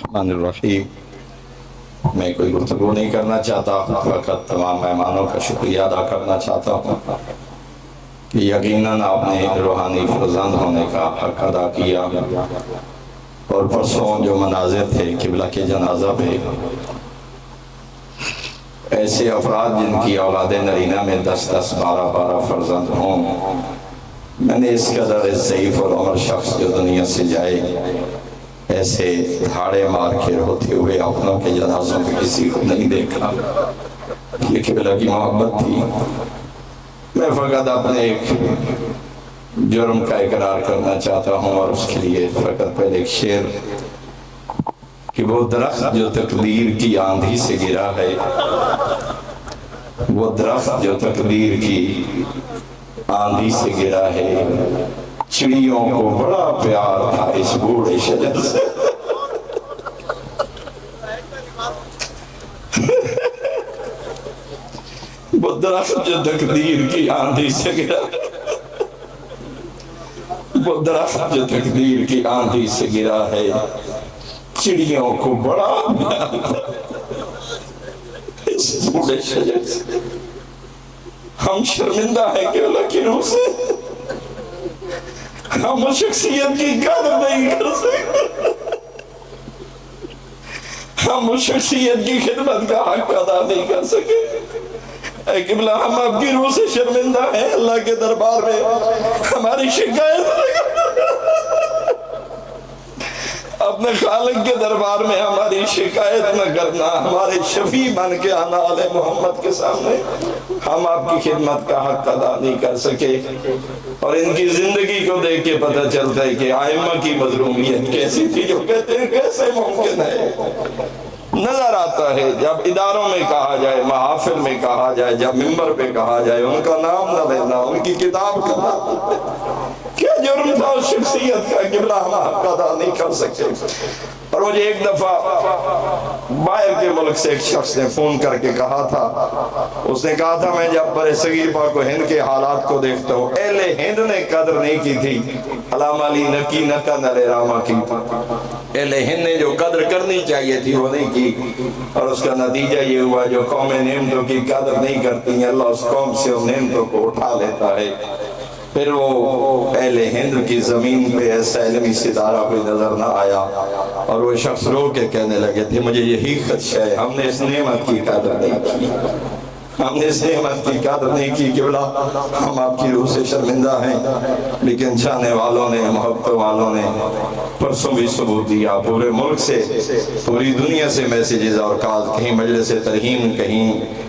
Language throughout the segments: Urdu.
الرحمن الرحیم۔ میں کوئی گفتگو نہیں کرنا چاہتا، فقط تمام مہمانوں کا شکریہ ادا کرنا چاہتا ہوں کہ یقیناً آپ نے روحانی فرزند ہونے کا حق ادا کیا، اور پرسوں جو مناظر تھے قبلہ کے جنازہ پہ، ایسے افراد جن کی اولاد نرینہ میں 10 12 فرزند ہوں، میں نے اس قدر ضعیف اور عمر شخص جو دنیا سے جائے ایسے دھاڑے مار کے روتے ہوئے اپنوں کے جنازوں میں کسی کو نہیں دیکھا۔ یہ قبلہ کی محبت تھی۔ میں فقط اپنے ایک جرم کا اقرار کرنا چاہتا ہوں، اور اس کے لیے فقط پہلے ایک شعر کہ وہ درخت جو تقدیر کی آندھی سے گرا ہے، وہ درخت جو تقدیر کی آندھی سے گرا ہے، چڑیوں کو بڑا پیار تھا اس بوڑھے شجر سے۔ وہ درخت جو تقدیر کی آندھی سے گرا، وہ درخت جو تقدیر کی آندھی سے گرا ہے، چڑیوں کو بڑا پیار تھا اس بوڑھے شجر سے۔ ہم شرمندہ ہیں کہ اللہ کی روح سے ہم اس شخصیت کی قدر نہیں کر سکتے، ہم اس شخصیت کی خدمت کا حق ادا نہیں کر سکے۔ اے قبلہ، ہم آپ کی روح سے شرمندہ ہیں، اللہ کے دربار میں ہماری شکایت اپنے خالق کے دربار میں ہماری شکایت نہ کرنا، ہمارے شفیع بن کے آنا علیہ محمد کے سامنے ہم آپ کی خدمت کا حق ادا نہیں کر سکے۔ اور ان کی زندگی کو دیکھ کے پتہ چلتا ہے کہ ائمہ کی مظلومیت کیسی تھی، جو کہتے ہیں کیسے ممکن ہے۔ نظر آتا ہے جب اداروں میں کہا جائے، محافل میں کہا جائے، جب ممبر پہ کہا جائے، ان کا نام نہ لینا، ان کی کتاب کا نام، کیا جرم تھا اس شخصیت کا؟ قبلہ ہم حق ادا نہیں کر سکتے۔ اور مجھے ایک دفعہ باہر کے ملک سے ایک شخص نے فون کر کے کہا تھا، اس نے کہا تھا میں جب برِ صغیر پاک و ہند کے حالات کو دیکھتا ہوں، اہل ہند نے قدر نہیں کی تھی، علامہ علی نکی نکن علیہ رامہ کی، اہل ہند نے جو قدر کرنی چاہیے تھی وہ نہیں کی، اور اس کا نتیجہ یہ ہوا جو قوم نعمتوں کی قدر نہیں کرتی ہیں، اللہ اس قوم سے ان نعمتوں کو اٹھا لیتا ہے۔ پھر وہ اہل ہند کی زمین پہ ایسا علمی ستارہ کوئی نظر نہ آیا، اور وہ شخص رو کے کہنے لگے تھے مجھے یہی خدشہ ہے، ہم نے اس نعمت کی قدر نہیں کی، ہم نے اس نعمت کی قدر نہیں کی۔ قبلہ، ہم آپ کی روح سے شرمندہ ہیں، لیکن چاہنے والوں نے، محبت والوں نے پرسوں بھی ثبوت دیا، پورے ملک سے، پوری دنیا سے میسیجز اور کال، کہیں مجلس ترہیم، کہیں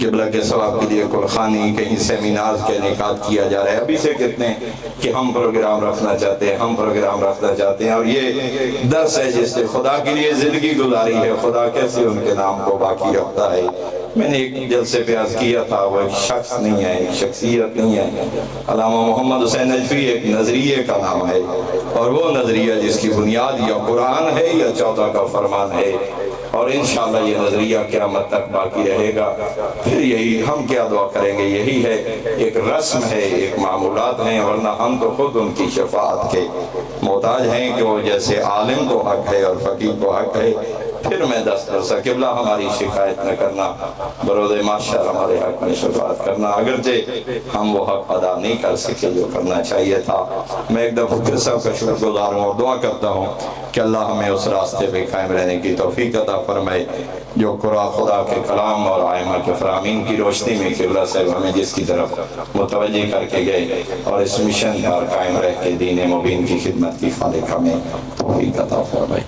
قبلہ کے ثواب کے لیے خوانی، کہیں سیمینار کے انعقاد کیا جا رہا ہے۔ ابھی سے کہتے ہیں کہ ہم پروگرام رکھنا چاہتے ہیں، ہم پروگرام رکھنا چاہتے ہیں، اور یہ درس ہے جس نے خدا کے لیے زندگی گزاری ہے، خدا کیسے ان کے نام کو باقی رکھتا ہے۔ میں نے ایک جلسے پہ عرض کیا تھا، وہ ایک شخص نہیں ہے، ایک شخصیت نہیں ہے، علامہ محمد حسین نجفی ایک نظریے کا نام ہے، اور وہ نظریہ جس کی بنیاد یا قرآن ہے یا 14 کا فرمان ہے، اور انشاءاللہ یہ نظریہ قیامت تک باقی رہے گا۔ پھر یہی ہم کیا دعا کریں گے، یہی ہے، ایک رسم ہے، ایک معمولات ہیں، ورنہ ہم تو خود ان کی شفاعت کے محتاج ہیں کہ وہ جیسے عالم کو حق ہے اور فقیہ کو حق ہے، پھر میں دست برسا قبلہ ہماری شکایت نہ کرنا، بروز محشر ہمارے حق میں شفاعت کرنا، اگرچہ ہم وہ حق ادا نہیں کر سکے جو کرنا چاہیے تھا۔ میں ایک دفعہ پھر سب کا شکر گزار ہوں اور دعا کرتا ہوں کہ اللہ ہمیں اس راستے پہ قائم رہنے کی توفیق عطا فرمائے جو قرآن خدا کے کلام اور ائمہ کے فرامین کی روشنی میں قبلہ صاحب ہمیں جس کی طرف متوجہ کر کے گئے، اور اس مشن پر قائم رہ کے دین مبین کی خدمت کی خالق ہمیں توفیق عطا فرمائے۔